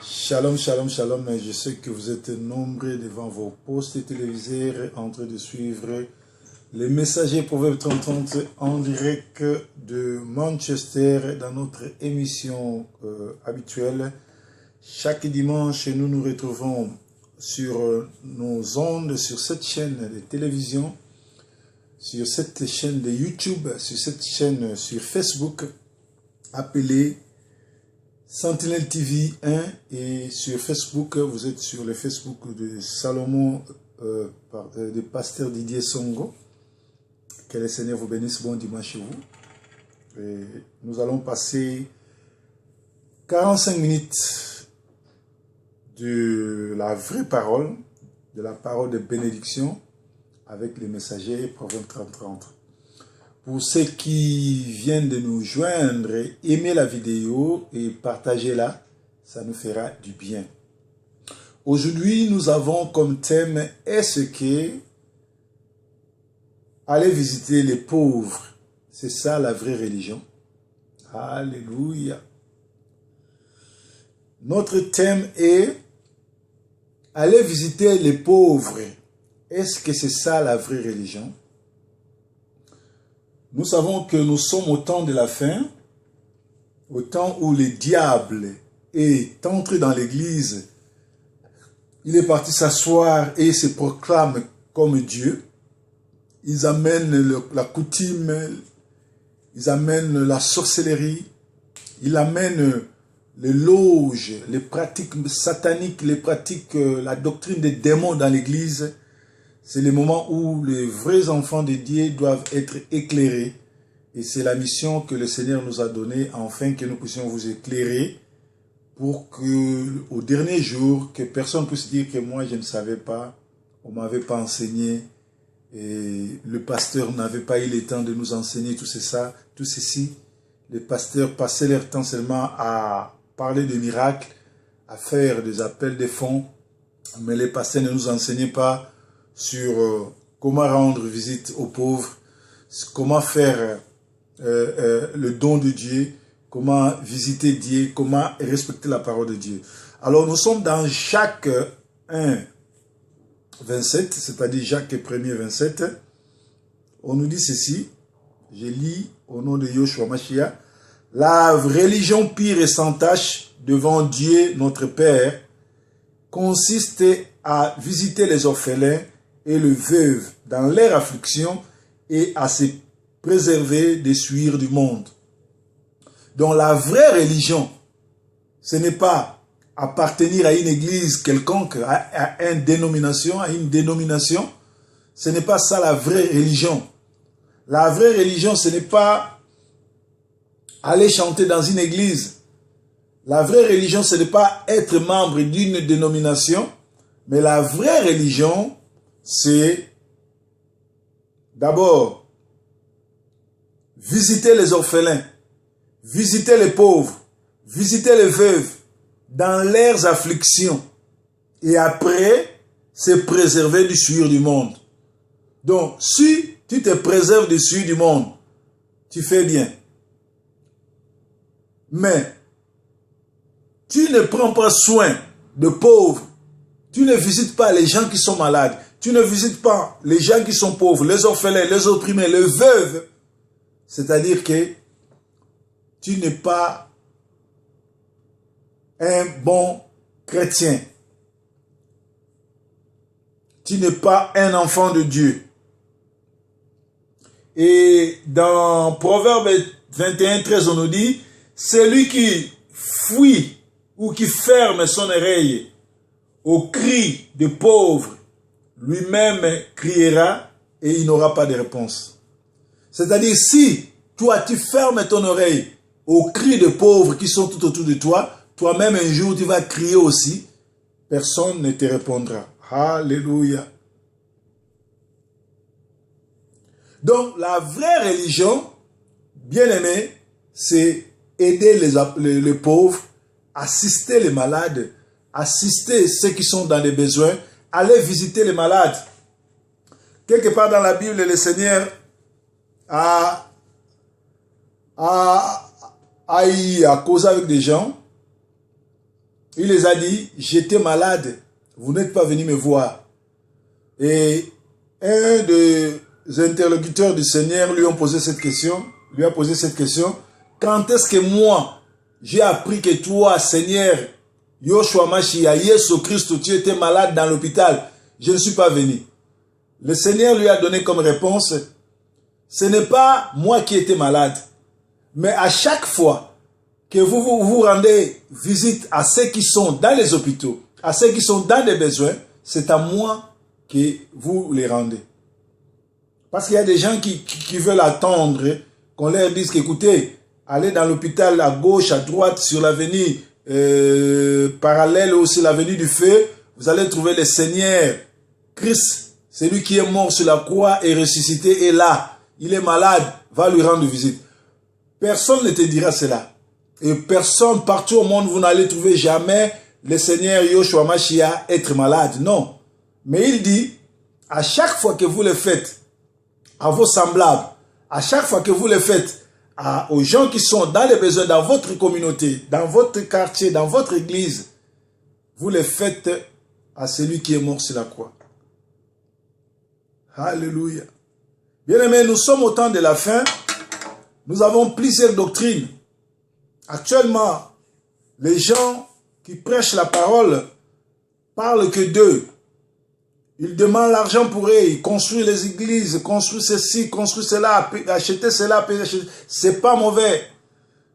Shalom, shalom, shalom. Je sais que vous êtes nombreux devant vos postes télévisés en train de suivre les messagers Proverbes 30 en direct de Manchester dans notre émission habituelle. Chaque dimanche, nous nous retrouvons sur nos ondes, sur cette chaîne de télévision, sur cette chaîne de YouTube, sur cette chaîne sur Facebook appelée Sentinelle TV 1 et sur Facebook, vous êtes sur le Facebook de Salomon, de pasteur Didier Songo. Que le Seigneur vous bénisse, bon dimanche chez vous. Et nous allons passer 45 minutes de la vraie parole, de la parole de bénédiction avec les messagers Proverbes 30. Pour ceux qui viennent de nous joindre, aimez la vidéo et partagez-la, ça nous fera du bien. Aujourd'hui, nous avons comme thème « Est-ce que aller visiter les pauvres, c'est ça la vraie religion ?» Alléluia. Notre thème est « Aller visiter les pauvres, est-ce que c'est ça la vraie religion ?» Nous savons que nous sommes au temps de la fin, au temps où le diable est entré dans l'église. Il est parti s'asseoir et se proclame comme Dieu. Ils amènent la coutume, ils amènent la sorcellerie, ils amènent les loges, les pratiques sataniques, les pratiques, la doctrine des démons dans l'église. C'est le moment où les vrais enfants de Dieu doivent être éclairés. Et c'est la mission que le Seigneur nous a donnée, afin que nous puissions vous éclairer, pour que, au dernier jour, que personne puisse dire que moi je ne savais pas, on ne m'avait pas enseigné, et le pasteur n'avait pas eu le temps de nous enseigner tout ceci. Les pasteurs passaient leur temps seulement à parler de miracles, à faire des appels de fonds, mais les pasteurs ne nous enseignaient pas sur comment rendre visite aux pauvres, comment faire le don de Dieu, comment visiter Dieu, comment respecter la parole de Dieu. Alors nous sommes dans Jacques 1, 27, c'est-à-dire Jacques 1er 27. On nous dit ceci, je lis au nom de Yoshua Mashiach: la religion pure et sans tache devant Dieu notre Père consiste à visiter les orphelins et le veuve dans leur affliction et à se préserver des souillures du monde. Donc la vraie religion, ce n'est pas appartenir à une église quelconque, à une dénomination, ce n'est pas ça la vraie religion. La vraie religion, ce n'est pas aller chanter dans une église. La vraie religion, ce n'est pas être membre d'une dénomination, mais la vraie religion, c'est d'abord visiter les orphelins, visiter les pauvres, visiter les veuves dans leurs afflictions et après se préserver du souillure du monde. Donc, si tu te préserves du souillure du monde, tu fais bien. Mais tu ne prends pas soin de pauvres, tu ne visites pas les gens qui sont malades, tu ne visites pas les gens qui sont pauvres, les orphelins, les opprimés, les veuves. C'est-à-dire que tu n'es pas un bon chrétien. Tu n'es pas un enfant de Dieu. Et dans Proverbe 21, 13, on nous dit, celui qui fuit ou qui ferme son oreille au cri des pauvres, lui-même criera et il n'aura pas de réponse. C'est-à-dire, si toi, tu fermes ton oreille aux cris de pauvres qui sont tout autour de toi, toi-même, un jour, tu vas crier aussi, personne ne te répondra. Alléluia. Donc, la vraie religion, bien aimé, c'est aider les pauvres, assister les malades, assister ceux qui sont dans les besoins, aller visiter les malades. Quelque part dans la Bible, le Seigneur a eu à causer avec des gens il les a dit, j'étais malade, vous n'êtes pas venu me voir. Et un des interlocuteurs du Seigneur lui a posé cette question, quand est-ce que moi, j'ai appris que toi, Seigneur, Yoshua Mashiach, Yesu Christ, tu étais malade dans l'hôpital, je ne suis pas venu. Le Seigneur lui a donné comme réponse, ce n'est pas moi qui étais malade, mais à chaque fois que vous rendez visite à ceux qui sont dans les hôpitaux, à ceux qui sont dans des besoins, c'est à moi que vous les rendez. Parce qu'il y a des gens qui veulent attendre qu'on leur dise qu'écoutez, allez dans l'hôpital à gauche, à droite, sur l'avenue parallèle ou sur l'avenue du feu, vous allez trouver le Seigneur Christ, celui qui est mort sur la croix et ressuscité est là. Il est malade, va lui rendre visite. Personne ne te dira cela. Et personne, partout au monde, vous n'allez trouver jamais le Seigneur Yoshua Mashiach être malade. Non. Mais il dit, à chaque fois que vous le faites à vos semblables, à chaque fois que vous le faites aux gens qui sont dans les besoins, dans votre communauté, dans votre quartier, dans votre église, vous le faites à celui qui est mort sur la croix. Alléluia. Bien-aimés, nous sommes au temps de la fin. Nous avons plusieurs doctrines. Actuellement, les gens qui prêchent la parole parlent que d'eux. Ils demandent l'argent pour eux, ils construisent les églises, construisent ceci, construisent cela, acheter cela, c'est pas mauvais.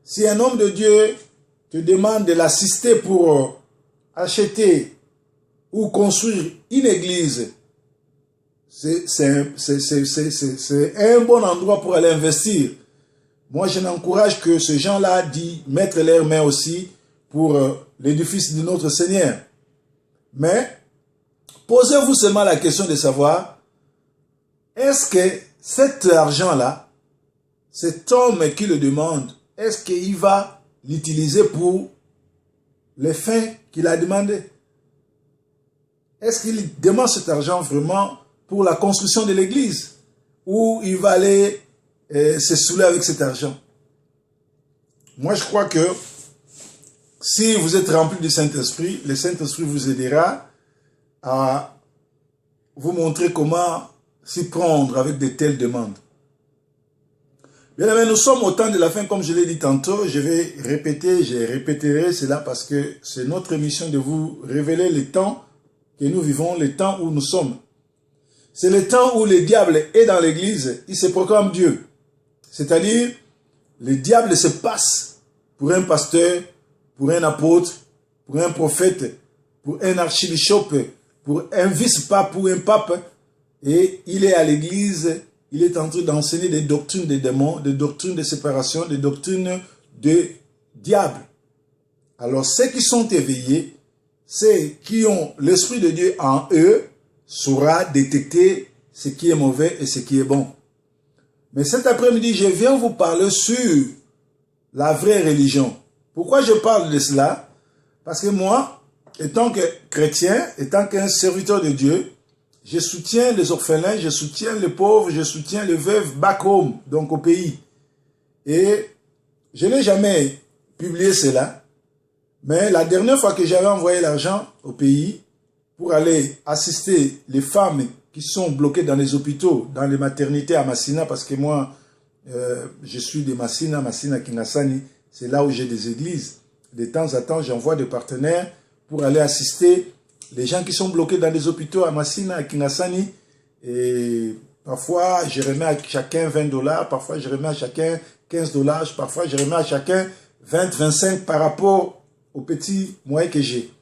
Si un homme de Dieu te demande de l'assister pour acheter ou construire une église, c'est un bon endroit pour aller investir. Moi, je n'encourage que ces gens-là d'y mettre leurs mains aussi pour l'édifice de notre Seigneur. Mais, posez-vous seulement la question de savoir, est-ce que cet argent-là, cet homme qui le demande, est-ce qu'il va l'utiliser pour les fins qu'il a demandées? Est-ce qu'il demande cet argent vraiment pour la construction de l'église? Ou il va aller se saouler avec cet argent? Moi, je crois que si vous êtes rempli du Saint-Esprit, le Saint-Esprit vous aidera à vous montrer comment s'y prendre avec de telles demandes. Bien aimé, nous sommes au temps de la fin, comme je l'ai dit tantôt. Je vais répéter, je répéterai cela parce que c'est notre mission de vous révéler le temps que nous vivons, le temps où nous sommes. C'est le temps où le diable est dans l'église, il se proclame Dieu. C'est-à-dire, le diable se passe pour un pasteur, pour un apôtre, pour un prophète, pour un archibishop, pour un vice-pape, pour un pape. Et il est à l'église, il est en train d'enseigner des doctrines des démons, des doctrines de séparation, des doctrines de diable. Alors, ceux qui sont éveillés, ceux qui ont l'Esprit de Dieu en eux, saura détecter ce qui est mauvais et ce qui est bon. Mais cet après-midi, je viens vous parler sur la vraie religion. Pourquoi je parle de cela? Parce que moi, étant que chrétien, étant qu'un serviteur de Dieu, je soutiens les orphelins, je soutiens les pauvres, je soutiens les veuves back home, donc au pays. Et je n'ai jamais publié cela, mais la dernière fois que j'avais envoyé l'argent au pays pour aller assister les femmes qui sont bloquées dans les hôpitaux, dans les maternités à Massina, parce que moi, je suis de Massina, Massina Kingasani, c'est là où j'ai des églises. De temps en temps, j'envoie des partenaires pour aller assister les gens qui sont bloqués dans les hôpitaux à Massina, à Kingasani. Et parfois, je remets à chacun $20, parfois je remets à chacun $15, parfois je remets à chacun 20, 25 par rapport aux petits moyens que j'ai.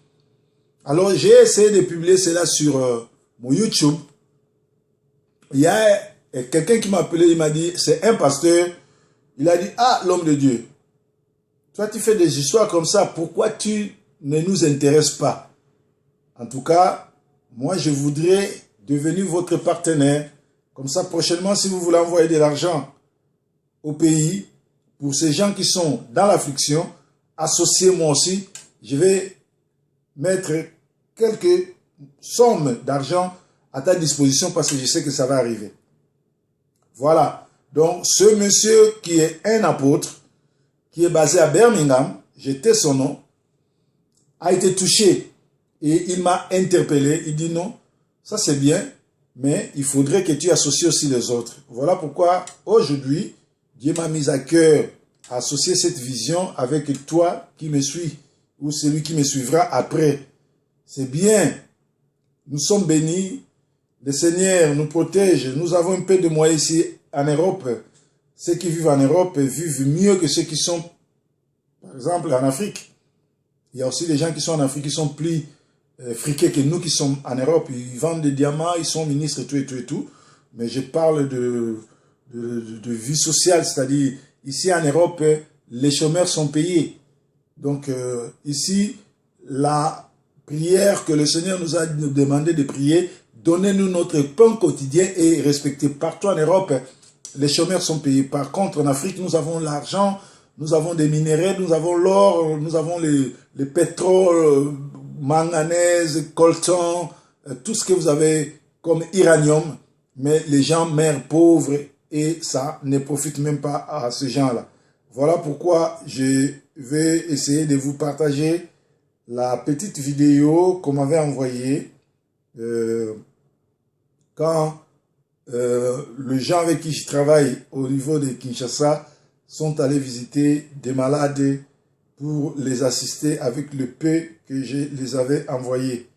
Alors, j'ai essayé de publier cela sur mon YouTube. Il y a quelqu'un qui m'a appelé, il m'a dit, c'est un pasteur. Il a dit, ah, l'homme de Dieu, toi tu fais des histoires comme ça, pourquoi tu ne nous intéresses pas? En tout cas, moi je voudrais devenir votre partenaire. Comme ça, prochainement, si vous voulez envoyer de l'argent au pays, pour ces gens qui sont dans l'affliction, associez-moi aussi. Je vais mettre quelques sommes d'argent à ta disposition parce que je sais que ça va arriver. Voilà. Donc, ce monsieur qui est un apôtre, qui est basé à Birmingham, j'étais son nom, a été touché et il m'a interpellé. Il dit non, ça c'est bien, mais il faudrait que tu associes aussi les autres. Voilà pourquoi aujourd'hui, Dieu m'a mis à cœur à associer cette vision avec toi qui me suis ou celui qui me suivra après. C'est bien, nous sommes bénis, le Seigneur nous protège, nous avons un peu de moyens ici en Europe. Ceux qui vivent en Europe vivent mieux que ceux qui sont, par exemple, en Afrique. Il y a aussi des gens qui sont en Afrique qui sont plus friqués que nous qui sommes en Europe. Ils vendent des diamants, ils sont ministres et tout et tout et tout. Mais je parle de vie sociale, c'est-à-dire ici en Europe, les chômeurs sont payés. Donc ici, la prière que le Seigneur nous a demandé de prier, donnez-nous notre pain quotidien et respectez. Partout en Europe, les chômeurs sont payés. Par contre, en Afrique, nous avons l'argent, nous avons des minéraux, nous avons l'or, nous avons les pétroles, manganèse, coltan, tout ce que vous avez comme uranium. Mais les gens meurent pauvres et ça ne profite même pas à ces gens-là. Voilà pourquoi je vais essayer de vous partager la petite vidéo qu'on m'avait envoyée quand les gens avec qui je travaille au niveau de Kinshasa sont allés visiter des malades pour les assister avec le peu que je les avais envoyé.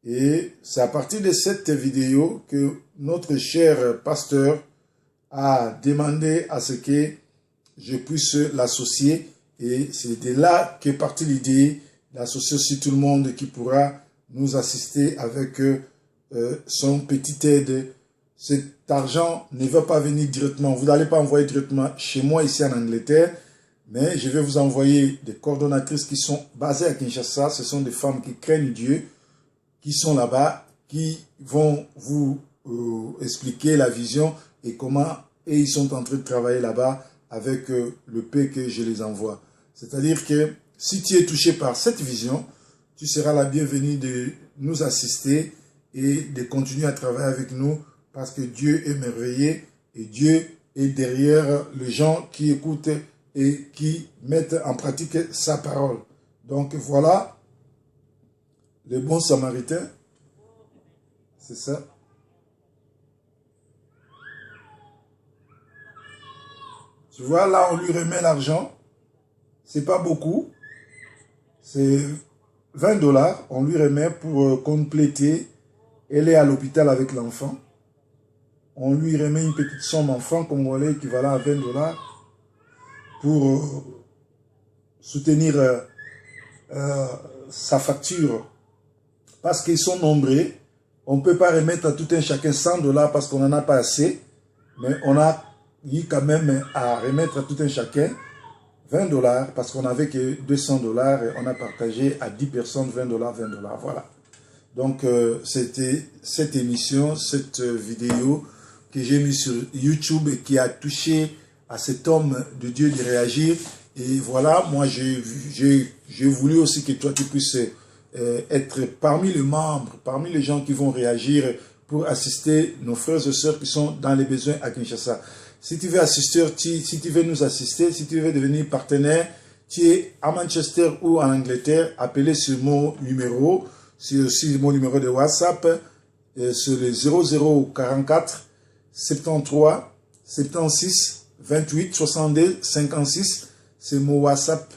Et c'est à partir de cette vidéo que notre cher pasteur a demandé à ce que je puisse l'associer. Et c'est de là qu'est partie l'idée d'associer aussi tout le monde qui pourra nous assister avec son petit aide. Cet argent ne va pas venir directement. Vous n'allez pas envoyer directement chez moi ici en Angleterre. Mais je vais vous envoyer des coordonnatrices qui sont basées à Kinshasa. Ce sont des femmes qui craignent Dieu, qui sont là-bas, qui vont vous expliquer la vision et comment ils sont en train de travailler là-bas avec le paix que je les envoie. C'est-à-dire que si tu es touché par cette vision, tu seras la bienvenue de nous assister et de continuer à travailler avec nous parce que Dieu est merveilleux et Dieu est derrière les gens qui écoutent et qui mettent en pratique sa parole. Donc voilà, les bons samaritains, c'est ça. Tu vois, là, on lui remet l'argent. C'est pas beaucoup. C'est 20 $. On lui remet pour compléter. Elle est à l'hôpital avec l'enfant. On lui remet une petite somme en francs congolais équivalent à 20 $ pour soutenir sa facture. Parce qu'ils sont nombreux. On ne peut pas remettre à tout un chacun 100 $ parce qu'on n'en a pas assez. Mais on a eu quand même à remettre à tout un chacun 20 $ parce qu'on n'avait que 200 $ et on a partagé à 10 personnes 20 $, 20 $. Voilà. Donc, c'était cette émission, cette vidéo que j'ai mis sur YouTube et qui a touché à cet homme de Dieu de réagir. Et voilà, moi, j'ai voulu aussi que toi, tu puisses être parmi les membres, parmi les gens qui vont réagir pour assister nos frères et sœurs qui sont dans les besoins à Kinshasa. Si tu veux assister, si tu veux nous assister, si tu veux devenir partenaire, tu es à Manchester ou en Angleterre, appelez sur mon numéro, c'est aussi mon numéro de WhatsApp, sur le 0044 73 76 28 62 56. C'est mon WhatsApp.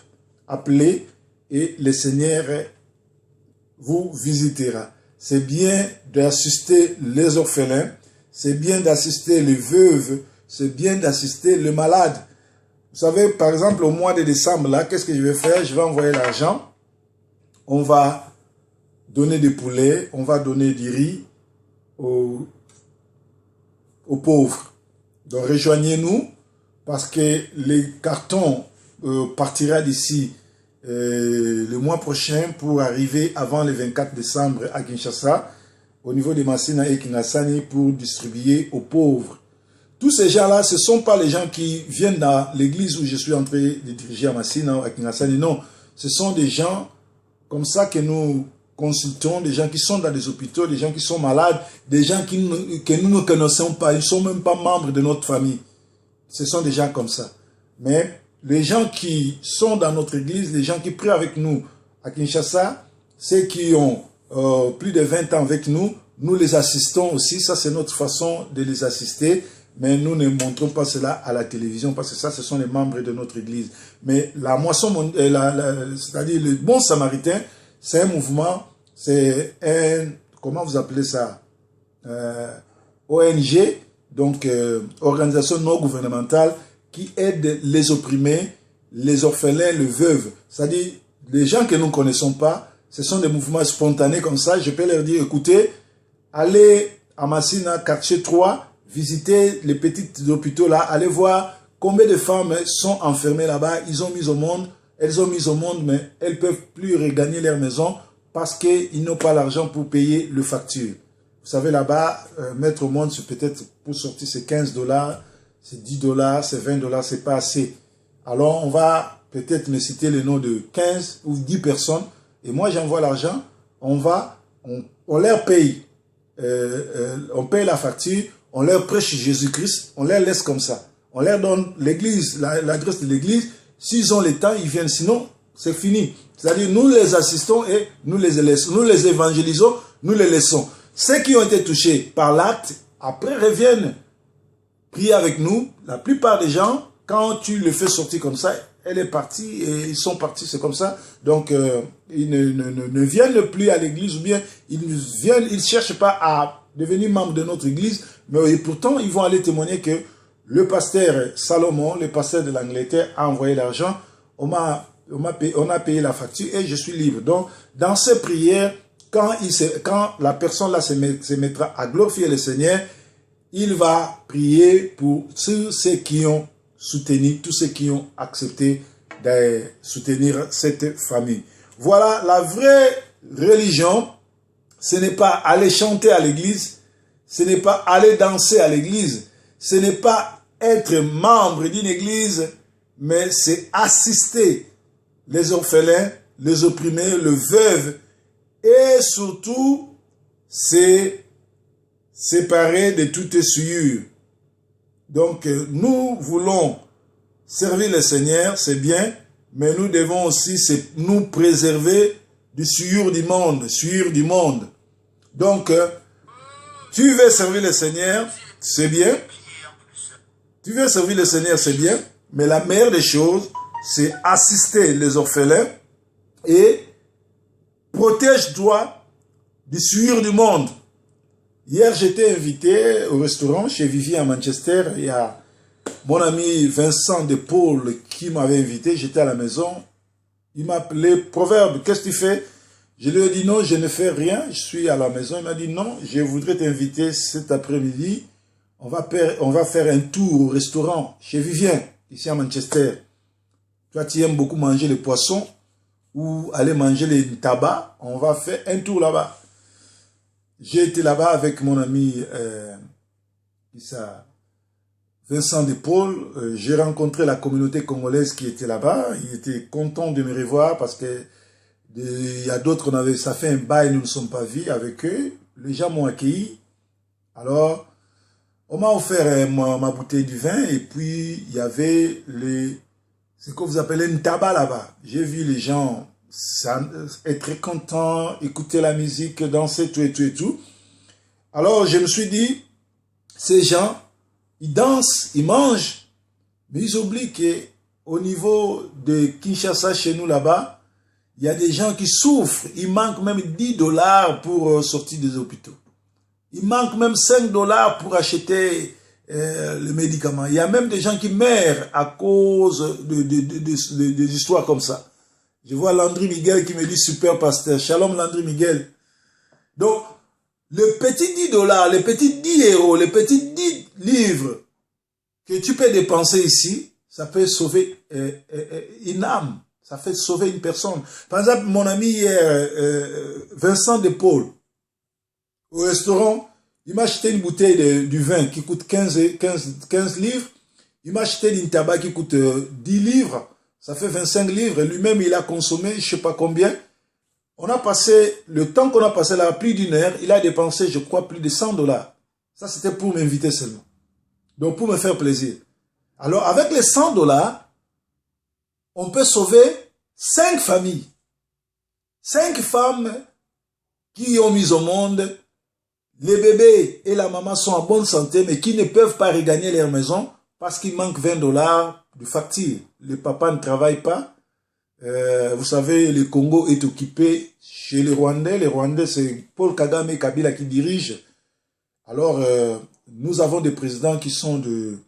Appelez et le Seigneur vous visitera. C'est bien d'assister les orphelins, c'est bien d'assister les veuves, c'est bien d'assister les malades. Vous savez, par exemple, au mois de décembre, là, qu'est-ce que je vais faire? Je vais envoyer l'argent. On va donner des poulets, on va donner du riz aux pauvres. Donc, rejoignez-nous parce que les cartons partira d'ici le mois prochain pour arriver avant le 24 décembre à Kinshasa, au niveau de Massina et Kingasani, pour distribuer aux pauvres. Tous ces gens-là, ce ne sont pas les gens qui viennent dans l'église où je suis en train de diriger à Massina ou à Kingasani. Non, ce sont des gens comme ça que nous consultons, des gens qui sont dans des hôpitaux, des gens qui sont malades, des gens que nous ne connaissons pas, ils ne sont même pas membres de notre famille. Ce sont des gens comme ça. Mais les gens qui sont dans notre église, les gens qui prient avec nous à Kinshasa, ceux qui ont plus de 20 ans avec nous, nous les assistons aussi. Ça, c'est notre façon de les assister. Mais nous ne montrons pas cela à la télévision parce que ça, ce sont les membres de notre église. Mais la moisson, c'est-à-dire le bon samaritain, c'est un mouvement, c'est un, comment vous appelez ça? ONG, donc organisation non gouvernementale qui aide les opprimés, les orphelins, les veuves. C'est-à-dire, les gens que nous ne connaissons pas, ce sont des mouvements spontanés comme ça. Je peux leur dire, écoutez, allez à Massina, quartier 3, visitez les petits hôpitaux là, allez voir combien de femmes sont enfermées là-bas. Ils ont mis au monde, elles ont mis au monde, mais elles ne peuvent plus regagner leur maison parce qu'ils n'ont pas l'argent pour payer le facture. Vous savez, là-bas, mettre au monde, c'est peut-être pour sortir, c'est 15 $, c'est 10 $, c'est 20 $, c'est pas assez. Alors, on va peut-être me citer le nom de 15 ou 10 personnes, et moi, j'envoie l'argent, on leur paye, on paye la facture, on leur prêche Jésus-Christ, on leur laisse comme ça. On leur donne l'église, l'adresse de l'église, s'ils ont le temps, ils viennent, sinon, c'est fini. C'est-à-dire, nous les assistons et nous les laissons, nous les évangélisons, nous les laissons. Ceux qui ont été touchés par l'acte, après reviennent prier avec nous. La plupart des gens, quand tu le fais sortir comme ça, elle est partie et ils sont partis, c'est comme ça. Donc, ils ne viennent plus à l'église ou bien ils ne cherchent pas à devenir membres de notre église, mais pourtant, ils vont aller témoigner que le pasteur Salomon, le pasteur de l'Angleterre, a envoyé l'argent, on a payé la facture et je suis libre. Donc, dans ces prières, quand la personne là se mettra à glorifier le Seigneur, il va prier pour tous ceux qui ont soutenu, tous ceux qui ont accepté de soutenir cette famille. Voilà, la vraie religion, ce n'est pas aller chanter à l'église, ce n'est pas aller danser à l'église, ce n'est pas être membre d'une église, mais c'est assister les orphelins, les opprimés, les veuves, et surtout, c'est séparer de toute souillure. Donc, nous voulons servir le Seigneur, c'est bien, mais nous devons aussi nous préserver du souillure du monde. Donc, tu veux servir le Seigneur, c'est bien. Tu veux servir le Seigneur, c'est bien, mais la meilleure des choses, c'est assister les orphelins et protège-toi du souillure du monde. Hier, j'étais invité au restaurant chez Vivi à Manchester. Il y a mon ami Vincent de Paul qui m'avait invité. J'étais à la maison. Il m'a appelé, Proverbe, qu'est-ce que tu fais? Je lui ai dit non, je ne fais rien. Je suis à la maison. Il m'a dit non, je voudrais t'inviter cet après-midi. On va faire un tour au restaurant chez Vivien, ici à Manchester. Toi, tu aimes beaucoup manger les poissons ou aller manger les tabacs, on va faire un tour là-bas. J'ai été là-bas avec mon ami Vincent de Paul. J'ai rencontré la communauté congolaise qui était là-bas. Ils étaient contents de me revoir parce que il y a d'autres, ça fait un bail, nous ne sommes pas vus avec eux. Les gens m'ont accueilli. Alors, on m'a offert ma bouteille de vin et puis il y avait ce que vous appelez une tabac là-bas. J'ai vu les gens être très contents, écouter la musique, danser, tout et tout et tout. Alors je me suis dit, ces gens, ils dansent, ils mangent, mais ils oublient qu'au niveau de Kinshasa, chez nous là-bas, il y a des gens qui souffrent. Il manque même 10 $ pour sortir des hôpitaux. Il manque même 5 $ pour acheter le médicament. Il y a même des gens qui meurent à cause des histoires comme ça. Je vois Landry Miguel qui me dit super pasteur. Shalom Landry Miguel. Donc, le petit 10 $, les petits 10 €, les petits 10 livres que tu peux dépenser ici, ça peut sauver une âme. Ça fait sauver une personne. Par exemple, mon ami hier, Vincent de Paul, au restaurant, il m'a acheté une bouteille du vin qui coûte 15 livres. Il m'a acheté une tabac qui coûte 10 livres. Ça fait 25 livres. Lui-même, il a consommé, je ne sais pas combien. On a passé, le temps qu'on a passé là, plus d'1 heure, il a dépensé, je crois, plus de 100 $. Ça, c'était pour m'inviter seulement. Donc, pour me faire plaisir. Alors, avec les 100 $, on peut sauver 5 familles. 5 femmes qui ont mis au monde, les bébés et la maman sont en bonne santé, mais qui ne peuvent pas regagner leur maison parce qu'il manque 20 dollars de facture. Le papa ne travaille pas. Vous savez, le Congo est occupé chez les Rwandais. Les Rwandais, c'est Paul Kagame et Kabila qui dirigent. Alors, nous avons des présidents qui sont de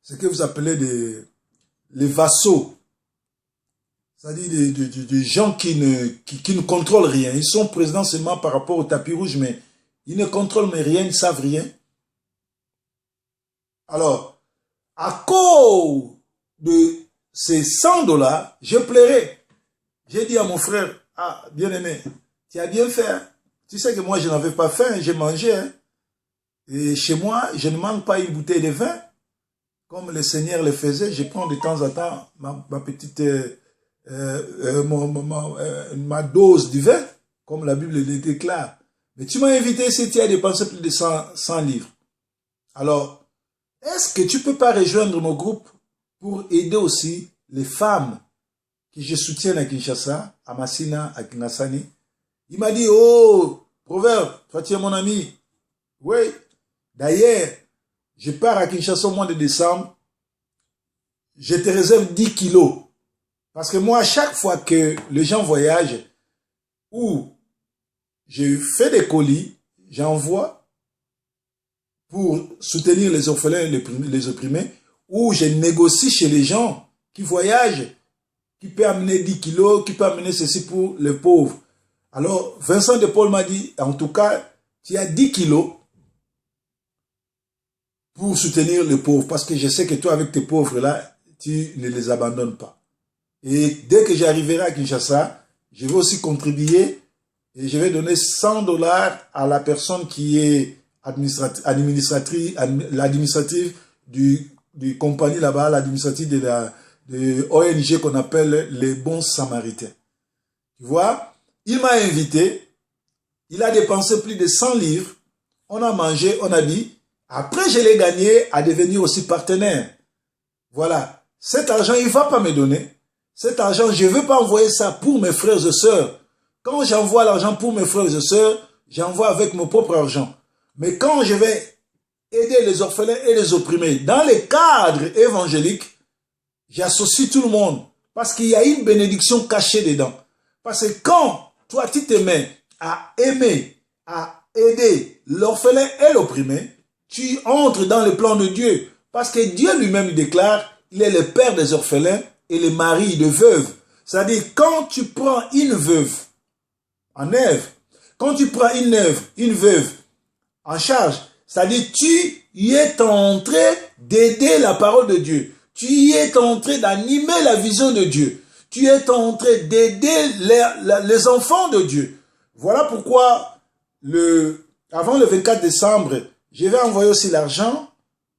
ce que vous appelez les vassaux. C'est-à-dire des gens qui ne contrôlent rien. Ils sont présidents seulement par rapport au tapis rouge, mais ils ne contrôlent mais rien, ils ne savent rien. Alors, à cause de ces 100 dollars, je plairais. J'ai dit à mon frère, ah, bien-aimé, tu as bien fait. Hein? Tu sais que moi, je n'avais pas faim, j'ai mangé. Hein? Et chez moi, je ne manque pas une bouteille de vin. Comme le Seigneur le faisait, je prends de temps en temps ma petite... ma dose du vin, comme la Bible le déclare. Mais tu m'as invité ici, tu as dépensé plus de 100 livres. Alors, est-ce que tu ne peux pas rejoindre mon groupe pour aider aussi les femmes que je soutiens à Kinshasa, à Massina, à Kinasani? Il m'a dit, oh, Proverbe, toi tu es mon ami. Oui, d'ailleurs, je pars à Kinshasa au mois de décembre, je te réserve 10 kilos. Parce que moi, à chaque fois que les gens voyagent, ou je fais des colis, j'envoie pour soutenir les orphelins, les opprimés, ou je négocie chez les gens qui voyagent, qui peut amener 10 kilos, qui peut amener ceci pour les pauvres. Alors, Vincent de Paul m'a dit, en tout cas, tu as 10 kilos pour soutenir les pauvres, parce que je sais que toi, avec tes pauvres-là, tu ne les abandonnes pas. Et dès que j'arriverai à Kinshasa, je vais aussi contribuer et je vais donner 100 dollars à la personne qui est l'administrative du compagnie là-bas, l'administrative de ONG qu'on appelle les bons samaritains. Tu vois, il m'a invité, il a dépensé plus de 100 livres, on a mangé, on a bu. Après, je l'ai gagné à devenir aussi partenaire. Voilà, cet argent, il ne va pas me donner. Cet argent, je ne veux pas envoyer ça pour mes frères et sœurs. Quand j'envoie l'argent pour mes frères et sœurs, j'envoie avec mon propre argent. Mais quand je vais aider les orphelins et les opprimés, dans les cadres évangéliques, j'associe tout le monde. Parce qu'il y a une bénédiction cachée dedans. Parce que quand toi, tu te mets à aimer, à aider l'orphelin et l'opprimé, tu entres dans le plan de Dieu. Parce que Dieu lui-même déclare, il est le père des orphelins et le mari de veuves. C'est-à-dire, quand tu prends une veuve en œuvre, quand tu prends une veuve en charge, c'est-à-dire, tu y es en train d'aider la parole de Dieu. Tu y es en train d'animer la vision de Dieu. Tu es en train d'aider les enfants de Dieu. Voilà pourquoi, avant le 24 décembre, je vais envoyer aussi l'argent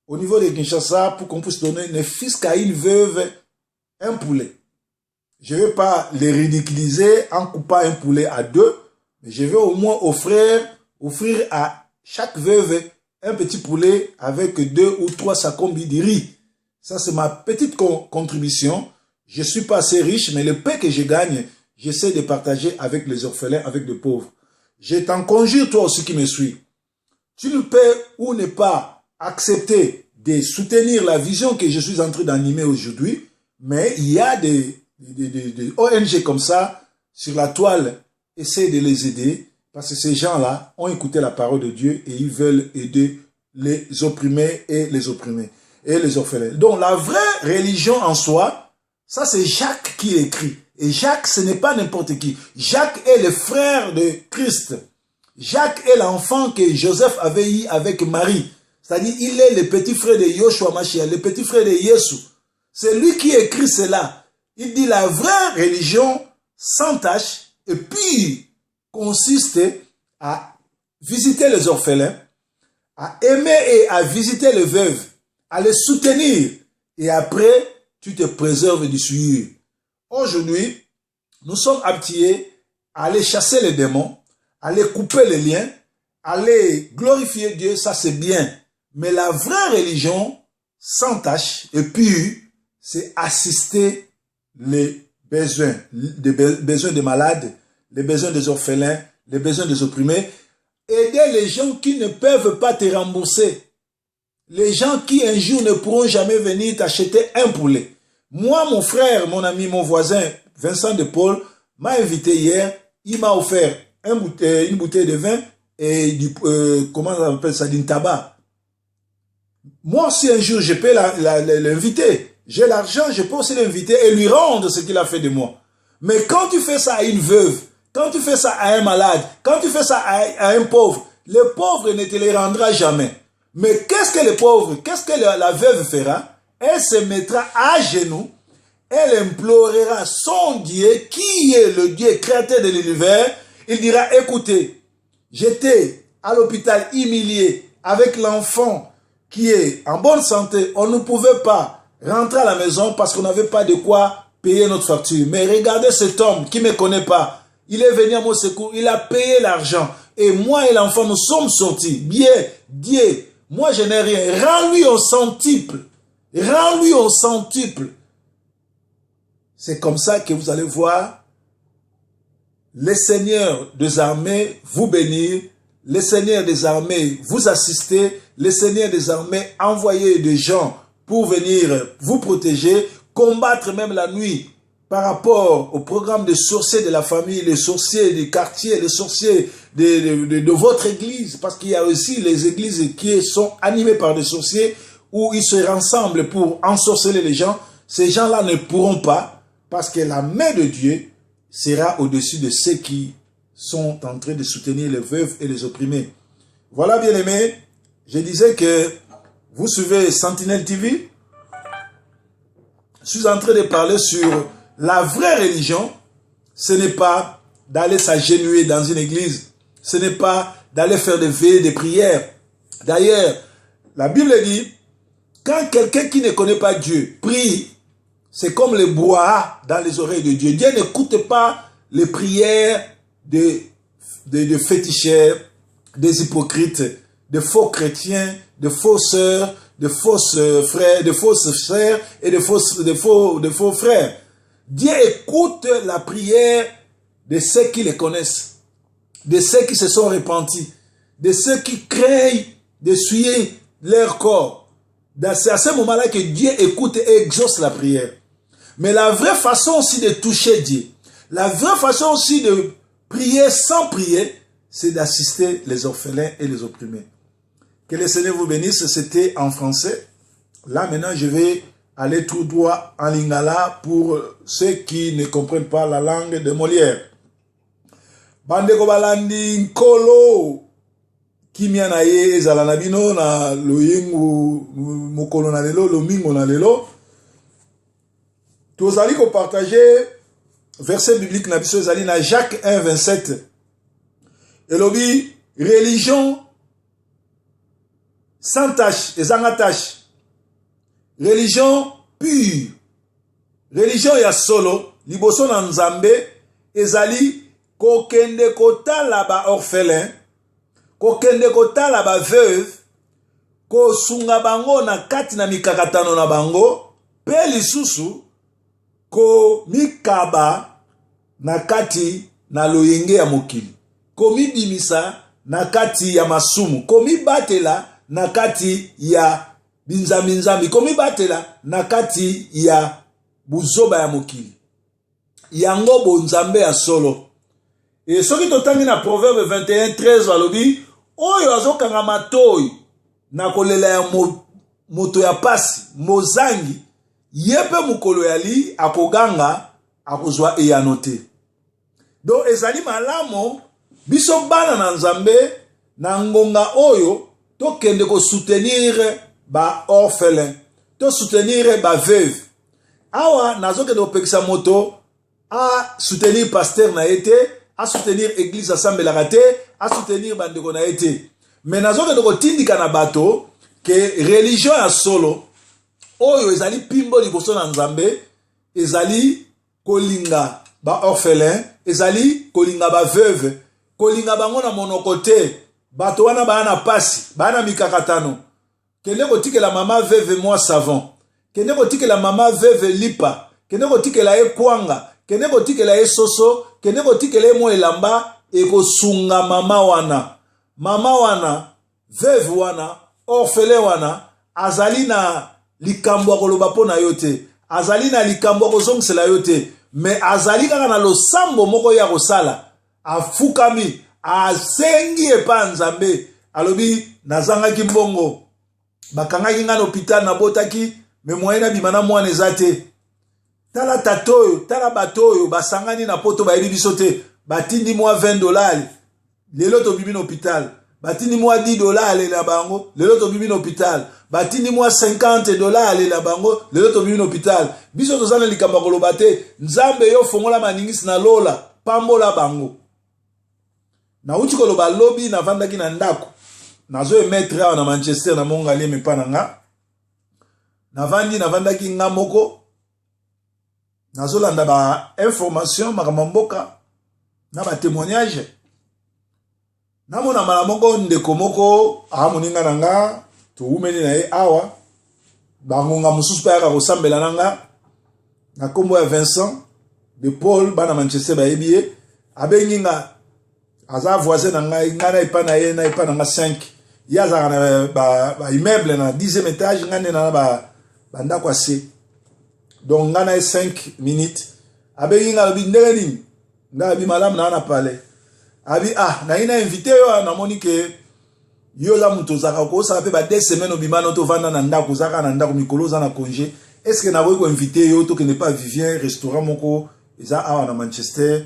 au niveau de Kinshasa pour qu'on puisse donner ne fût-ce qu'à une veuve un poulet. Je ne vais pas les ridiculiser en coupant un poulet à 2, mais je vais au moins offrir à chaque veuve un petit poulet avec 2 ou 3 sacombis de riz. Ça, c'est ma petite contribution. Je ne suis pas assez riche, mais le peu que je gagne, j'essaie de partager avec les orphelins, avec les pauvres. Je t'en conjure, toi aussi qui me suis. Tu ne peux ou ne pas accepter de soutenir la vision que je suis en train d'animer aujourd'hui, mais il y a des ONG comme ça, sur la toile, essaie de les aider, parce que ces gens-là ont écouté la parole de Dieu et ils veulent aider les opprimés et les opprimés et les orphelins. Donc la vraie religion en soi, ça c'est Jacques qui écrit. Et Jacques, ce n'est pas n'importe qui. Jacques est le frère de Christ. Jacques est l'enfant que Joseph avait eu avec Marie. C'est-à-dire, il est le petit frère de Yoshua Mashiach, le petit frère de Yesu. C'est lui qui écrit cela. Il dit la vraie religion sans tâche et puis consiste à visiter les orphelins, à aimer et à visiter les veuves, à les soutenir et après tu te préserves du souillure. Aujourd'hui, nous sommes habitués à aller chasser les démons, à aller couper les liens, à aller glorifier Dieu, ça c'est bien. Mais la vraie religion sans tâche et pure, c'est assister les besoins, besoins des malades, les besoins des orphelins, les besoins des opprimés. Aider les gens qui ne peuvent pas te rembourser. Les gens qui un jour ne pourront jamais venir t'acheter un poulet. Moi, mon frère, mon ami, mon voisin, Vincent de Paul, m'a invité hier. Il m'a offert une bouteille de vin et du, comment on appelle ça, du tabac. Moi, si un jour je peux l'inviter, j'ai l'argent, je peux aussi l'inviter et lui rendre ce qu'il a fait de moi. Mais quand tu fais ça à une veuve, quand tu fais ça à un malade, quand tu fais ça à un pauvre, le pauvre ne te les rendra jamais. Mais qu'est-ce que le pauvre, qu'est-ce que la veuve fera? Elle se mettra à genoux, elle implorera son Dieu, qui est le Dieu créateur de l'univers. Il dira, écoutez, j'étais à l'hôpital humilié avec l'enfant qui est en bonne santé. On ne pouvait pas rentrer à la maison parce qu'on n'avait pas de quoi payer notre facture. Mais regardez cet homme qui ne me connaît pas. Il est venu à mon secours, il a payé l'argent. Et moi et l'enfant, nous sommes sortis. Bien, Dieu, moi je n'ai rien. Rends-lui au centuple. Rends-lui au centuple. C'est comme ça que vous allez voir les seigneurs des armées vous bénir, les seigneurs des armées vous assister, les seigneurs des armées envoyer des gens pour venir vous protéger, combattre même la nuit par rapport au programme de sorciers de la famille, les sorciers du quartier, les sorciers de votre église, parce qu'il y a aussi les églises qui sont animées par des sorciers où ils se rassemblent pour ensorceler les gens. Ces gens-là ne pourront pas, parce que la main de Dieu sera au-dessus de ceux qui sont en train de soutenir les veuves et les opprimés. Voilà, bien aimés, je disais que vous suivez Sentinelle TV. Je suis en train de parler sur la vraie religion. Ce n'est pas d'aller s'agenouiller dans une église. Ce n'est pas d'aller faire des veillées, des prières. D'ailleurs, la Bible dit, quand quelqu'un qui ne connaît pas Dieu prie, c'est comme le brouhaha dans les oreilles de Dieu. Dieu n'écoute pas les prières de féticheurs, des hypocrites, de faux chrétiens, de faux sœurs, de fausses frères, de fausses sœurs et de faux frères. Dieu écoute la prière de ceux qui les connaissent, de ceux qui se sont repentis, de ceux qui craignent d'essuyer leur corps. C'est à ce moment-là que Dieu écoute et exauce la prière. Mais la vraie façon aussi de toucher Dieu, la vraie façon aussi de prier sans prier, c'est d'assister les orphelins et les opprimés. Que le Seigneur vous bénisse, c'était en français. Là maintenant je vais aller tout droit en lingala pour ceux qui ne comprennent pas la langue de Molière. Bandeko balandi nkolo kimia na ye ezala na bino na loyengu mokolo na lelo lomingo na lelo. Tozali ko partager verset biblique na biso ezali na Jacques 1:27. Elobi religion sans tache, ezanga tache. Religion pure. Religion ya solo, liboso na Nzambe, ezali kokende kotala ba orphelin, kokende kotala ba veuve, kosunga bango na kati na mikakatano na bango, pe lisusu ko mikaba na kati na loyenge ya mokili. Komi bimisa na kati ya masumu, komi batela na kati ya binzambi, komi batela na kati ya buzoba ya mokili. Yango bonzambe ya solo. Et soki totangi na Proverbe 21:13 alobi, oyo azokanga matoi na kolela ya moto ya pasi, mozangi, yepe mukolo yali akoganga akozwa eyanote. Donc ezali malamo biso bana na Nzambe na ngonga oyo tokende ko soutenir ba orphelin, to soutenir ba veuve. Awa nazoke do pekisa moto a soutenir pasteur na été, a soutenir église assemblée la raté, a soutenir bandeko na été. Mais nazoke do tindika na bato que religion ya solo oyo ezali pimbo liboso na Nzambe, ezali kolinga ba orphelin, ezali kolinga ba veuve, kolinga bango na monokote, bato wana bana pasi, bana mikakatano. Kende kotikela mama veuve moi savon, kende kotikela mama veuve lipa, kende kotikela ekwanga, kende kotikela ye soso, kende kotikela ye mo elamba, ekosunga mama wana, veuve wana, orphelin wana, azali na likambo akoloba po na yo te, azali na likambo akozongisela yo te, me azali kaka na losambo moko ya kosala, afukami, asengi epa Nzambe, alobi nazangaki mbongo, bakangaki nga na hôpital nabotaki, me moyena bimana mwana eza te. Tala tatoyo, tala batoyo, basangani na poto bayebi biso te, batindi mwa $20, lelo to bibi na hôpital. Batindi mwa $10 la bango, lelo to bibi na hôpital. Batindi mwa $50 la bango, lelo to bibi na hôpital. Biso to zana likamba koloba te, Nzambe yo fongola maningisi na lola, pambola bango. Na uti koloba lobi na vandaki na ndako. Nazo emetre awa na Manchester na mongali mepana nga. Na vandaki nga moko. Nazo landa ba information makamamboka na ba témoignage. Namona mala moko ndeko moko amoninga nanga to umeni na ye awa bangonga mususu pa ka kosambela nanga na kombo ya Vincent de Paul bana Manchester ba yebiye abenginga aza voisin nanga ngana ipana ye na ipana nga 5 yaza na ba immeuble na 10e étage ngane na ba ndako ase donc ngana 5 minutes abenginga lobi ndenge nini ngabi malamu na pale abi na ina invité yo na monike yo za muto zaka ko sa pe ba 2 semaines obimana to vanda na ndako zaka na ndako mikolo za na congé est-ce que na boy ko invité yo to que ne pas Vivien restaurant moko eza awa na Manchester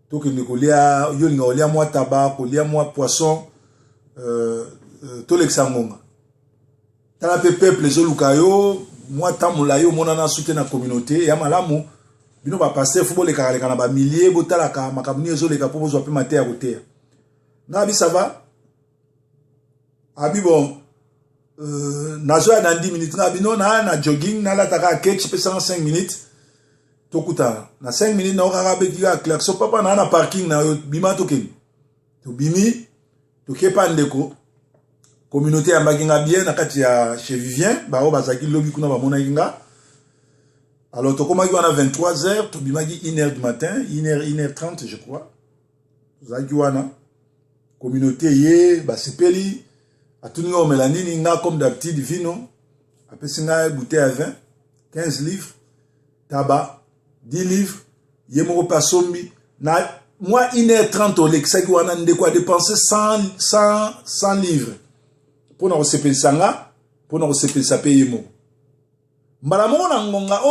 to que ne kolia yo linga olia moi tabac kolia moi poisson to l'exangonga tala pe peuple zo lukayo moi tamula yo mona na soutien na communauté ya malamu bino ba pasteur football ekaleka na ba milliers botala ka makabuni ezoleka po bozwa pe mate ya kotea na bi ça va abi bon nazo ya dans 10 minutes na bino na jogging na la taka catch pe 5 minutes tokuta na 5 minutes na okaka be diga klaxon papa na parking na bima tokeni to bimi to kepa ndeko communauté ya mbakinga bien na kati ya chez Vivien ba o bazaki lobi kuna ba mona inga. Alors, tu as 23h, tu as 1h du matin, 1h30, je crois. Zagiwana, communauté yé, basepeli, à tout niveau, mélanine, n'a comme d'habitude, vino, après c'est bouteille à 20, 15 livres, tabac, 10 livres, yé mon repas sombi, moi 1h30 au lek, Zagiwana, de quoi dépenser 100 livres. Pour nous recevoir ça, pour nous recevoir ça, payer mon. Malamongo na ngonga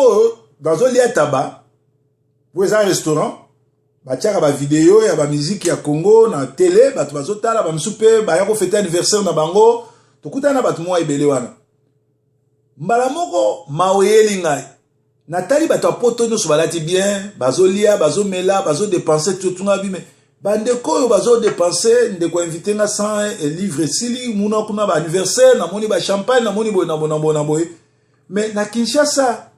dans un taba pour un restaurant batiaka ba vidéo ya ba musique ya Congo na télé batu bazotala ba msupe ba yako fêter anniversaire na bango tokutana batu mwa ibele wana malamongo maoyeli ngai natali batu apoto nyoso balati bien bazolia bazomela bazodepenser tutunga bime bandeko oyo bazodepenser ndeko invité na 100 livres sili muna kuna ba anniversaire na moni ba champagne na moni boye na boye. Mais na Kinshasa,